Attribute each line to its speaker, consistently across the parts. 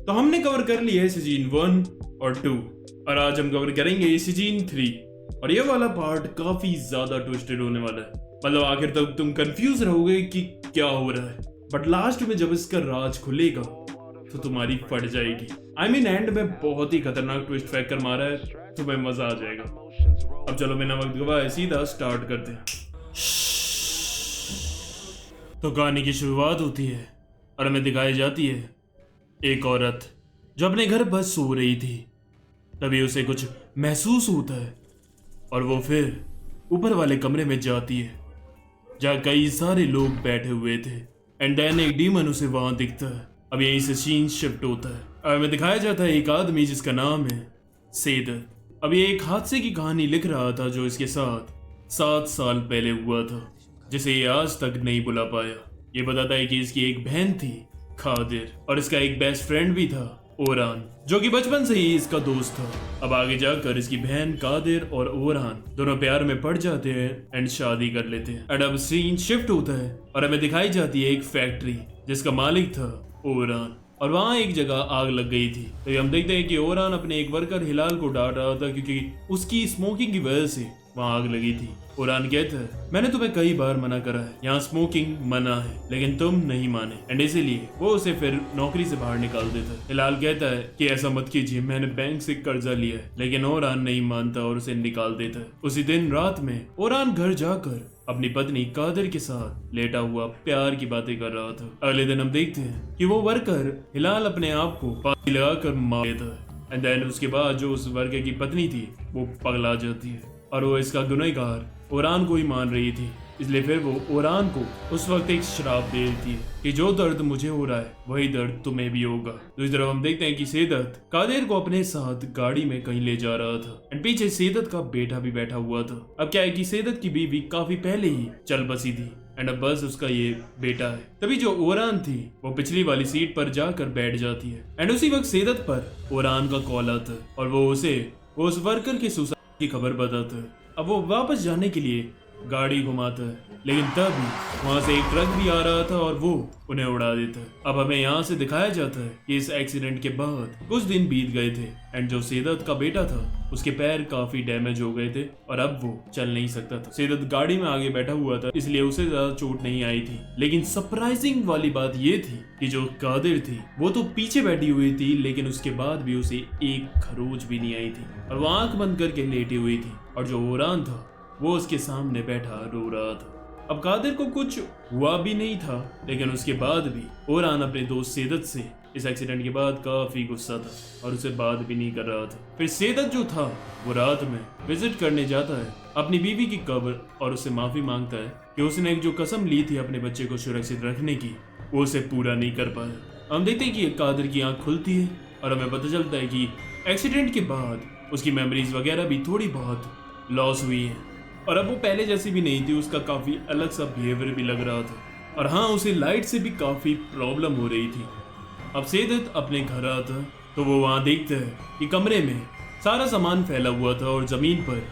Speaker 1: तो हमने कवर कर लिया है सीजन 1 और 2 और आज हम कवर करेंगे सीजन 3 और ये वाला पार्ट काफी ज्यादा ट्विस्टेड होने वाला है। मतलब आखिर तक तुम कंफ्यूज रहोगे कि क्या हो रहा है, बट लास्ट में जब इसका राज खुलेगा तो तुम्हारी फट जाएगी। I mean, एंड में बहुत ही खतरनाक ट्विस्ट फेंक कर मारा है, तुम्हें मजा आ जाएगा। अब चलो बिना वक्त गवाए सीधा स्टार्ट करते हैं। तो कहानी की शुरुआत होती है और हमें दिखाई जाती है एक औरत जो अपने घर बस सो रही थी। तभी उसे कुछ महसूस होता है और वो फिर ऊपर वाले कमरे में जाती है जहाँ कई सारे लोग बैठे हुए थे। एंड देन एक डीमन उसे वहां दिखता है। अब यहीं से सीन शिफ्ट होता है और हमें दिखाया जाता है एक आदमी जिसका नाम है सेदर। अब ये एक हादसे की कहानी लिख रहा था जो इसके साथ 7 साल पहले हुआ था, जिसे ये आज तक नहीं भुला पाया। ये बताता है कि इसकी एक बहन थी खादिर और इसका एक बेस्ट फ्रेंड भी था ओरान, जो कि बचपन से ही इसका दोस्त था। अब आगे जाकर इसकी बहन कादिर और ओरान दोनों प्यार में पड़ जाते हैं एंड शादी कर लेते हैं। एंड अब सीन शिफ्ट होता है और हमें दिखाई जाती है एक फैक्ट्री जिसका मालिक था ओरान और वहां एक जगह आग लग गई थी। तो हम देखते हैं कि ओरान अपने एक वर्कर हिलाल को डांट रहा था क्योंकि उसकी स्मोकिंग की वजह से वहां आग लगी थी। ओरान कहता है, मैंने तुम्हें कई बार मना करा है, यहाँ स्मोकिंग मना है, लेकिन तुम नहीं माने। एंड इसीलिए वो उसे फिर नौकरी से बाहर निकाल देता है। हिलाल कहता है कि ऐसा मत कीजिए, मैंने बैंक से कर्जा लिया है, लेकिन ओरान नहीं मानता और उसे निकाल देता है। उसी दिन रात में ओरान घर जाकर अपनी पत्नी कादिर के साथ लेटा हुआ प्यार की बातें कर रहा था। अगले दिन हम देखते हैं कि वो वर्कर हिलाल अपने आप को फांसी लगाकर मार देता है। एंड देन उसके बाद जो उस वर्कर की पत्नी थी वो पगला जाती है और वो इसका गुनहगार ओरान को ही मान रही थी। इसलिए फिर वो ओरान को उस वक्त एक श्राप दे देती है कि जो दर्द मुझे हो रहा है वही दर्द तुम्हें भी होगा। दूसरी तरफ हम देखते हैं कि सेदत कादिर को अपने साथ गाड़ी में कहीं ले जा रहा था एंड पीछे सेदत का बेटा भी बैठा हुआ था। अब क्या है कि सेदत की बीवी काफी पहले ही चल बसी थी एंड अब बस उसका ये बेटा है। तभी जो ओरान थी वो पिछली वाली सीट पर जाकर बैठ जाती है एंड उसी वक्त सेदत पर ओरान का कॉल आता है और वो उस वर्कर के सुसाइड की खबर बताता है। अब वो वापस जाने के लिए गाड़ी घुमाता है, लेकिन तभी वहां से एक ट्रक भी आ रहा था और वो उन्हें उड़ा देता है। अब हमें यहाँ से दिखाया जाता है कि इस एक्सीडेंट के बाद कुछ दिन बीत गए थे एंड जो सेदत का बेटा था उसके पैर काफी डैमेज हो गए थे और अब वो चल नहीं सकता था। सेदत गाड़ी में आगे बैठा हुआ था इसलिए उसे ज्यादा चोट नहीं आई थी, लेकिन सरप्राइजिंग वाली बात ये थी कि जो कादिर थी वो तो पीछे बैठी हुई थी, लेकिन उसके बाद भी उसे एक खरोच भी नहीं आई थी और वो आंख बंद करके लेटी हुई थी और जो ओरान था वो उसके सामने बैठा रो रहा था। अब कादिर को कुछ हुआ भी नहीं था, लेकिन उसके बाद भी ओरान अपने दोस्त सेदत से इस एक्सीडेंट के बाद काफी गुस्सा था और उसे बात भी नहीं कर रहा था। फिर सेदत जो था वो रात में विजिट करने जाता है अपनी बीवी की कब्र और उससे माफी मांगता है कि उसने एक जो कसम ली थी अपने बच्चे को सुरक्षित रखने की वो उसे पूरा नहीं कर पाया। हम देखते हैं कि कादिर की आंख खुलती है और हमें पता चलता है कि एक्सीडेंट के बाद उसकी मेमोरीज वगैरह भी थोड़ी बहुत लॉस हुई है और अब वो पहले जैसी भी नहीं थी। उसका काफी अलग सा बिहेवियर भी लग रहा था और हाँ, उसे लाइट से भी काफी प्रॉब्लम हो रही थी। अब सेदत अपने घर आता तो वो वहां देखता है कि कमरे में सारा सामान फैला हुआ था और जमीन पर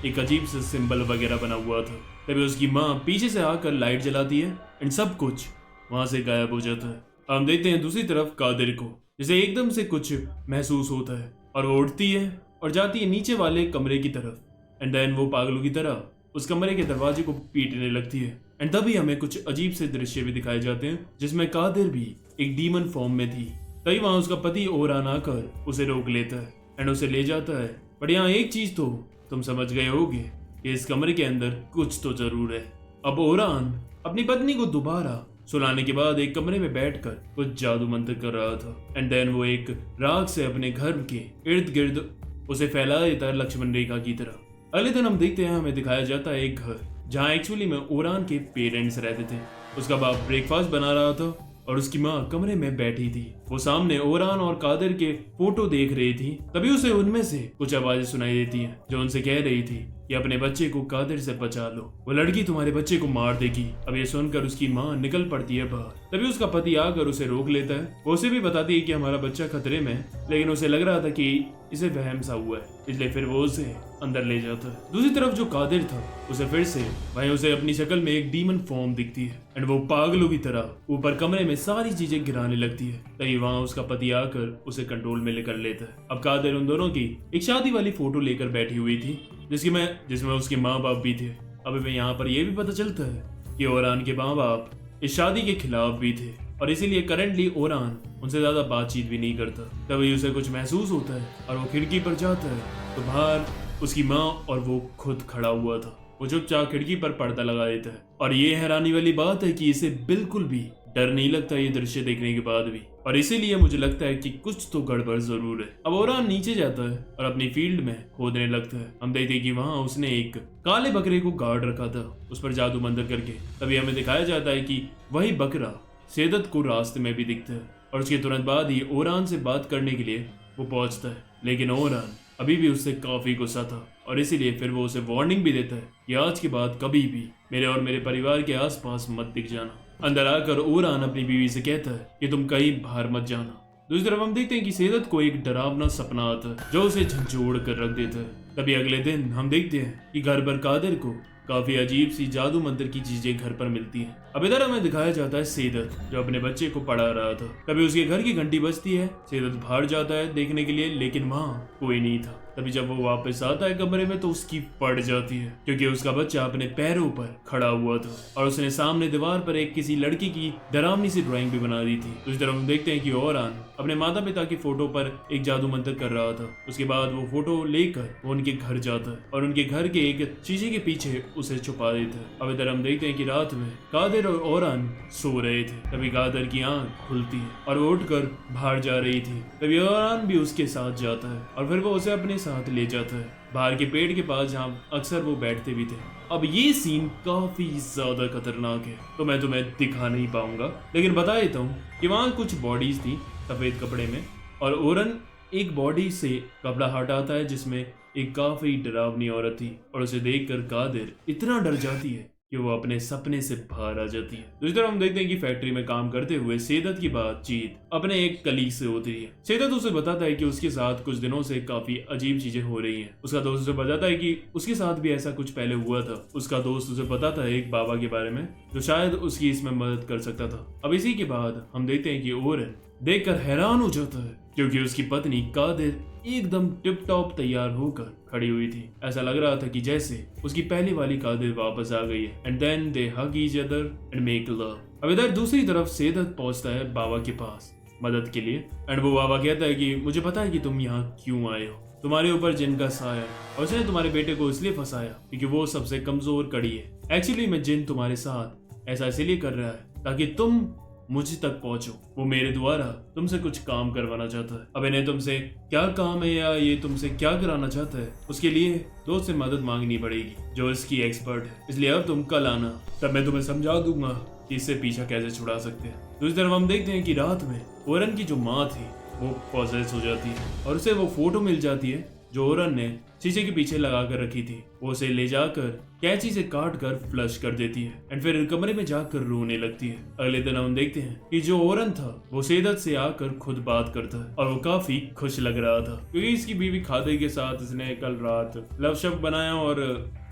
Speaker 1: एक अजीब सा सिंबल वगैरह बना हुआ था। तभी उसकी माँ पीछे से आकर लाइट जलाती है एंड सब कुछ वहां से गायब हो जाता है। हम देखते हैं दूसरी तरफ कादिर को, जिसे एकदम से कुछ महसूस होता है और वो उठती है और जाती है नीचे वाले कमरे की तरफ एंड देन वो पागलों की तरह उस कमरे के दरवाजे को पीटने लगती है। एंड तभी हमें कुछ अजीब से दृश्य भी दिखाए जाते हैं जिसमें कादिर भी एक डीमन फॉर्म में थी। तभी वहां उसका पति ओरान आकर उसे रोक लेता है एंड उसे ले जाता है। बट यहाँ एक चीज तो तुम समझ गए होगे कि इस कमरे के अंदर कुछ तो जरूर है। अब ओरान अपनी पत्नी को दोबारा सुलाने के बाद एक कमरे में बैठकर कुछ जादू मंत्र कर रहा था एंड देन वो एक राग से अपने घर के इर्द गिर्द उसे फैला देता है लक्ष्मण रेखा की तरह। अगले दिन हम देखते हैं हमें दिखाया जाता है एक घर जहाँ एक्चुअली में ओरान के पेरेंट्स रहते थे। उसका बाप ब्रेकफास्ट बना रहा था और उसकी माँ कमरे में बैठी थी। वो सामने ओरान और कादिर के फोटो देख रही थी। तभी उसे उनमें से कुछ आवाजें सुनाई देती हैं जो उनसे कह रही थी कि अपने बच्चे को कादिर से बचा लो, वो लड़की तुम्हारे बच्चे को मार देगी। अब ये सुनकर उसकी माँ निकल पड़ती है बाहर। तभी उसका पति आकर उसे रोक लेता है। वो उसे भी बताती है कि हमारा बच्चा खतरे में है, लेकिन उसे लग रहा था कि इसे वहम सा हुआ है, इसलिए फिर वो उसे अंदर ले जाता है। दूसरी तरफ जो कादिर था उसे फिर से वहीं उसे अपनी शक्ल में एक डीमन फॉर्म दिखती है एंड वो पागलों की तरह ऊपर कमरे में सारी चीजें गिराने लगती है। तभी वहाँ उसका पति आकर उसे कंट्रोल में लेकर लेता है। अब कादिर उन दोनों की एक शादी वाली फोटो लेकर बैठी हुई थी जिसमें उसके माँ बाप भी थे। अब हमें यहाँ पर यह भी पता चलता है कि ओरान के माँ बाप इस शादी के खिलाफ भी थे और इसीलिए करंटली ओरान उनसे ज्यादा बातचीत भी नहीं करता। तभी उसे कुछ महसूस होता है और वो खिड़की पर जाता है तो बाहर उसकी माँ और वो खुद खड़ा हुआ था। वो चुपचाप खिड़की पर पर्दा लगा देता है और ये हैरानी वाली बात है कि इसे बिल्कुल भी डर नहीं लगता ये दृश्य देखने के बाद भी, और इसीलिए मुझे लगता है कि कुछ तो गड़बड़ जरूर है। अब ओरान नीचे जाता है और अपनी फील्ड में खोदने लगता है। हम देखते हैं कि वहाँ उसने एक काले बकरे को गाड़ रखा था उस पर जादू मंतर करके। तभी हमें दिखाया जाता है कि वही बकरा सेदत को रास्ते में भी दिखता है और उसके तुरंत बाद ही ओरान से बात करने के लिए वो पहुंचता है। लेकिन ओरान अभी भी उससे काफी गुस्सा था और इसीलिए फिर वो उसे वार्निंग भी देता है कि आज के बाद कभी भी मेरे और मेरे परिवार के आसपास मत दिख जाना। अंदर आकर ओरान अपनी बीवी से कहता है कि तुम कहीं बाहर मत जाना। दूसरी तरफ हम देखते हैं कि सेदत को एक डरावना सपना आता है जो उसे झंझोड़ कर रख देता है। तभी अगले दिन हम देखते हैं कि घर पर कादिर को काफी अजीब सी जादू मंत्र की चीजें घर पर मिलती हैं। अब इधर हमें दिखाया जाता है सेदत जो अपने बच्चे को पढ़ा रहा था। तभी उसके घर की घंटी बजती है। सेदत बाहर जाता है देखने के लिए लेकिन वहाँ कोई नहीं था। तभी जब वो वापस आता है कमरे में तो उसकी पड़ जाती है क्योंकि उसका बच्चा अपने पैरों पर खड़ा हुआ था और उसने सामने दीवार पर एक किसी लड़की की डरावनी सी ड्राइंग भी बना दी थी। दूसरी तरफ हम देखते हैं कि ओरान अपने माता पिता की फोटो पर एक जादू मंत्र कर रहा था। उसके बाद वो फोटो लेकर वो उनके घर जाता है और उनके घर के एक शीशे के पीछे उसे छुपा देता है। अब इधर हम देखते हैं कि रात में कादिर और ओरान सो रहे थे। तभी कादिर की आंख खुलती है और वो उठकर बाहर जा रही थी। तभी ओरान भी उसके साथ जाता है और फिर वो उसे अपने साथ ले जाता है बाहर के पेड़ के पास जहाँ अक्सर वो बैठते भी थे। अब ये सीन काफी ज्यादा खतरनाक है तो मैं तुम्हें दिखा नहीं पाऊंगा लेकिन बता देता हूँ कि वहाँ कुछ बॉडीज थी सफेद कपड़े में और ओरन एक बॉडी से कपड़ा हटाता है जिसमें एक काफी डरावनी औरत थी और उसे देखकर कादिर इतना डर जाती है कि वो अपने सपने से बाहर आ जाती है। दूसरी तरफ हम देखते हैं कि फैक्ट्री में काम करते हुए सेदत की बातचीत अपने एक कलीग से होती है। सेदत उसे बताता है कि उसके साथ कुछ दिनों से काफी अजीब चीजें हो रही हैं। उसका दोस्त उसे बताता है कि उसके साथ भी ऐसा कुछ पहले हुआ था। उसका दोस्त उसे बताता है एक बाबा के बारे में जो शायद उसकी इसमें मदद कर सकता था। अब इसी के बाद हम देखते हैं कि ओरन देखकर हैरान हो जाता है क्योंकि उसकी पत्नी कादिर एकदम टिप टॉप तैयार होकर खड़ी हुई थी। ऐसा लग रहा था कि जैसे उसकी पहली वाली कादिर वापस आ गई है। And then they hug each other and make love. अब इधर दूसरी तरफ सेदत पहुंचता है बाबा के पास मदद के लिए एंड वो बाबा कहता है कि मुझे पता है कि तुम यहाँ क्यों आए हो। तुम्हारे ऊपर जिन का साया और उसने तुम्हारे बेटे को इसलिए फंसाया क्योंकि वो सबसे कमजोर कड़ी है। एक्चुअली मैं जिन तुम्हारे साथ ऐसा इसलिए कर रहा है ताकि तुम मुझ तक पहुंचो। वो मेरे द्वारा तुमसे कुछ काम करवाना चाहता है। अब इन्हें तुमसे क्या काम है या ये तुमसे क्या कराना चाहता है उसके लिए दोस्त से मदद मांगनी पड़ेगी जो इसकी एक्सपर्ट है। इसलिए अब तुम कल आना तब मैं तुम्हें समझा दूंगा कि इससे पीछा कैसे छुड़ा सकते हैं। दूसरी तरफ हम देखते हैं कि रात में ओरन की जो माँ थी वो पॉसेस हो जाती है और उसे वो फोटो मिल जाती है जो ओरन ने शीशे के पीछे लगा कर रखी थी। वो उसे ले जाकर कैंची से काट कर फ्लश कर देती है एंड फिर कमरे में जाकर रोने लगती है। अगले दिन हम देखते हैं कि जो ओरन था वो सेदत से आकर खुद बात करता है और वो काफी खुश लग रहा था क्योंकि इसकी बीवी खादे के साथ इसने कल रात लव शब्द बनाया और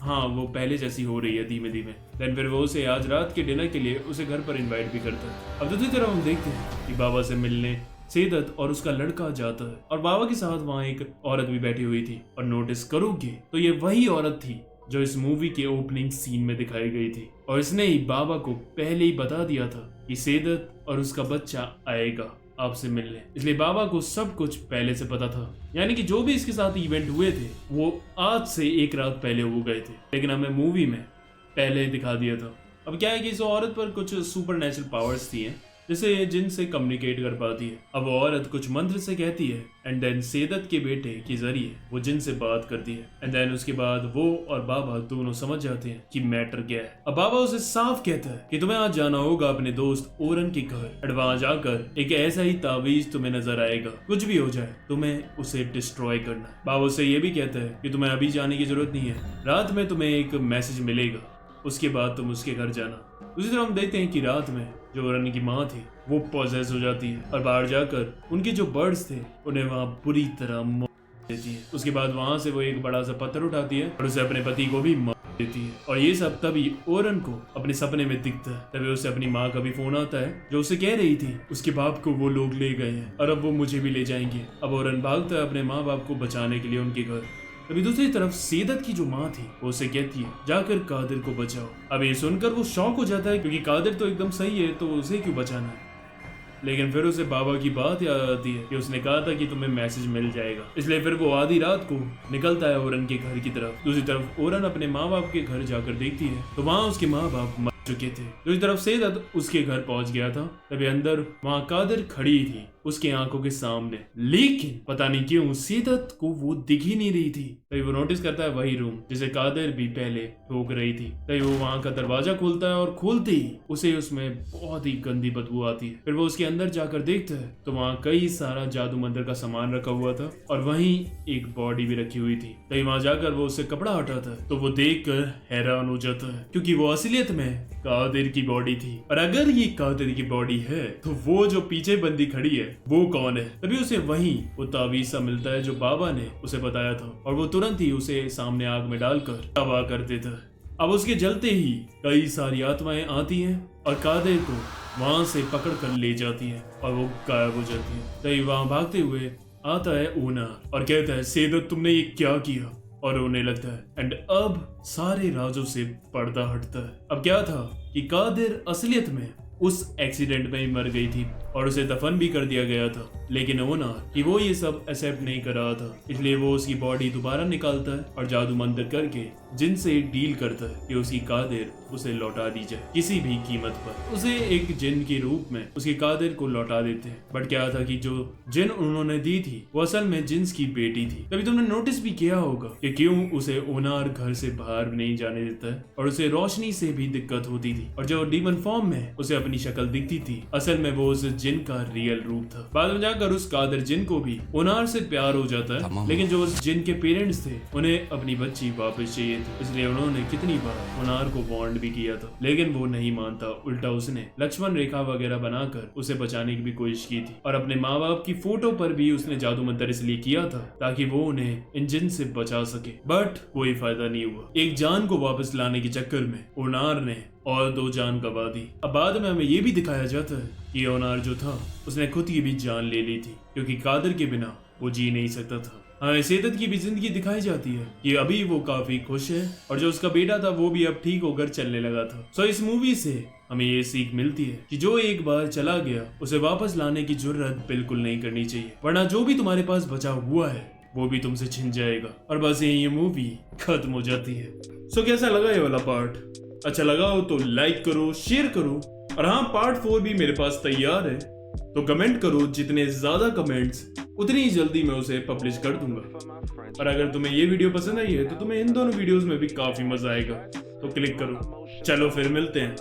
Speaker 1: हाँ वो पहले जैसी हो रही है धीमे धीमे। देन फिर वो उसे आज रात के डिनर के लिए उसे घर पर इन्वाइट भी करता है। अब दूसरी तरफ हम देखते हैं कि बाबा से मिलने सेदत और उसका लड़का जाता है और बाबा के साथ वहाँ एक औरत भी बैठी हुई थी और नोटिस करोगे तो ये वही औरत थी जो इस मूवी के ओपनिंग सीन में दिखाई गई थी और इसने ही बाबा को पहले ही बता दिया था कि सेदत और उसका बच्चा आएगा आपसे मिलने। इसलिए बाबा को सब कुछ पहले से पता था यानी कि जो भी इसके साथ इवेंट हुए थे वो आज से एक रात पहले हो गए थे लेकिन हमें मूवी में पहले दिखा दिया था। अब क्या है कि इस औरत पर कुछ सुपर नेचुरल पावर्स थी हैं जिसे ये जिन से कम्युनिकेट कर पाती है। अब वो औरत कुछ मंत्र से कहती है एंड देन सेदत के बेटे के जरिए वो जिन से बात करती है एंड देन उसके बाद वो और बाबा दोनों समझ जाते हैं कि मैटर क्या है। अब बाबा उसे साफ कहता है कि तुम्हें आज जाना होगा अपने दोस्त ओरन के घर एंड वहां जाकर एक ऐसा ही तावीज तुम्हें नजर आएगा, कुछ भी हो जाए तुम्हें उसे डिस्ट्रॉय करना है। बाबा उससे ये भी कहता है कि तुम्हें अभी जाने की जरूरत नहीं है, रात में तुम्हें एक मैसेज मिलेगा, उसके बाद तुम उसके घर जाना। दूसरी तरफ हम देखते हैं कि रात में जो ओरन की माँ थी वो पॉजेस हो जाती है और बाहर जाकर उनके जो बर्ड्स थे उन्हें वहां बुरी तरह देती है। उसके बाद वहां से वो एक बड़ा सा पत्थर उठाती है और उसे अपने पति को भी मार देती है। और ये सब तभी ओरन को अपने सपने में दिखता है। तभी उसे अपनी माँ का भी फोन आता है जो उसे कह रही थी उसके बाप को वो लोग ले गए हैं और अब वो मुझे भी ले जाएंगे। अब ओरन भागता है अपने माँ बाप को बचाने के लिए उनके घर। अभी दूसरी तरफ सेदत की जो माँ थी वो उसे कहती है जाकर कादिर को बचाओ। अब ये सुनकर वो शॉक हो जाता है क्योंकि कादिर तो एकदम सही है तो उसे क्यों बचाना है। लेकिन फिर उसे बाबा की बात याद आती है कि उसने कहा था कि तुम्हें मैसेज मिल जाएगा। इसलिए फिर वो आधी रात को निकलता है ओरन के घर की तरफ। दूसरी तरफ ओरन अपने माँ बाप के घर जाकर देखती है तो वहाँ उसके माँ बाप मर चुके थे। दूसरी तरफ सेदत उसके घर पहुंच गया था। तभी अंदर वहाँ कादिर खड़ी थी उसकी आंखों के सामने। लेकिन पता नहीं क्यों सेदत को वो दिख ही नहीं रही थी। तभी वो नोटिस करता है वही रूम जिसे कादिर भी पहले ठोक रही थी। तभी वो वहाँ का दरवाजा खोलता है और खोलते ही उसे उसमें बहुत ही गंदी बदबू आती है। फिर वो उसके अंदर जाकर देखता है तो वहाँ कई सारा जादू मंदिर का सामान रखा हुआ था और वहीं एक बॉडी भी रखी हुई थी। तभी वहाँ जाकर वो उससे कपड़ा हटाता है तो वो देख कर हैरान हो जाता है क्योंकि वो असलियत में कादिर की बॉडी थी। और अगर ये कादिर की बॉडी है तो वो जो पीछे बंदी खड़ी है वो कौन है। तभी उसे वहीं वो तावीज सा मिलता है जो बाबा ने उसे बताया था और वो तुरंत ही उसे सामने आग में डालकर तबाह कर देता है। अब उसके जलते ही कई सारी आत्माएं आती हैं और कादिर को वहां से पकड़ कर ले जाती है और वो गायब हो जाती है। तभी वहां भागते हुए आता है ओनार और कहता है सेदत तुमने ये क्या किया। और रोने लगता है एंड अब सारे राजों से पर्दा हटता है। अब क्या था कि कादिर असलियत में उस एक्सीडेंट में ही मर गई थी और उसे दफन भी कर दिया गया था। लेकिन ओनार कि वो ये सब एक्सेप्ट नहीं कर रहा था इसलिए वो उसकी बॉडी दोबारा निकालता है और जादू मंदिर करके जिनसे डील करता है कि उसकी कादिर उसे लौटा दी जाए किसी भी कीमत पर। उसे एक जिन के रूप में उसकी कादिर को लौटा देते हैं। बट क्या था कि जो जिन उन्होंने दी थी वो असल में जिन्स की बेटी थी। तभी तुमने नोटिस भी किया होगा कि क्यों उसे ओनार घर से बाहर नहीं जाने देता है और उसे रोशनी से भी दिक्कत होती थी और जो डीमन फॉर्म में उसे अपनी शक्ल दिखती थी असल में वो उस जिन का रियल रूप था। बाद में जाकर उस कादिर जिन को भी ओनार से प्यार हो जाता है लेकिन जो उस जिन के पेरेंट्स थे उन्हें अपनी बच्ची वापस चाहिए थी इसलिए उन्होंने कितनी बार ओनार को वार्न भी किया था लेकिन वो नहीं मानता। उल्टा उसने लक्ष्मण रेखा वगैरह बनाकर उसे बचाने की भी कोशिश की थी और अपने माँ बाप की फोटो पर भी उसने जादू मंत्र इसलिए किया था ताकि वो उन्हें इन जिन से बचा सके। बट कोई फायदा नहीं हुआ। एक जान को वापस लाने के चक्कर में ओनार ने और 2 जान गवा दी। अब बाद में हमें ये भी दिखाया जाता है कि ओनार जो था उसने खुद की भी जान ले ली थी क्योंकि कादिर के बिना वो जी नहीं सकता था। हमें सेदत की भी जिंदगी दिखाई जाती है कि अभी वो काफी खुश है और जो उसका बेटा था वो भी अब ठीक होकर चलने लगा था। सो इस मूवी से हमें ये सीख मिलती है कि जो एक बार चला गया उसे वापस लाने की जरूरत बिल्कुल नहीं करनी चाहिए वरना जो भी तुम्हारे पास बचा हुआ है वो भी तुमसे छिन जाएगा। और बस ये मूवी खत्म हो जाती है। सो कैसा लगा ये वाला पार्ट? अच्छा लगा हो तो लाइक करो, शेयर करो और हाँ पार्ट 4 भी मेरे पास तैयार है तो कमेंट करो। जितने ज्यादा कमेंट्स उतनी ही जल्दी मैं उसे पब्लिश कर दूंगा। और अगर तुम्हें ये वीडियो पसंद आई है तो तुम्हें इन दोनों वीडियोस में भी काफी मजा आएगा तो क्लिक करो। चलो फिर मिलते हैं।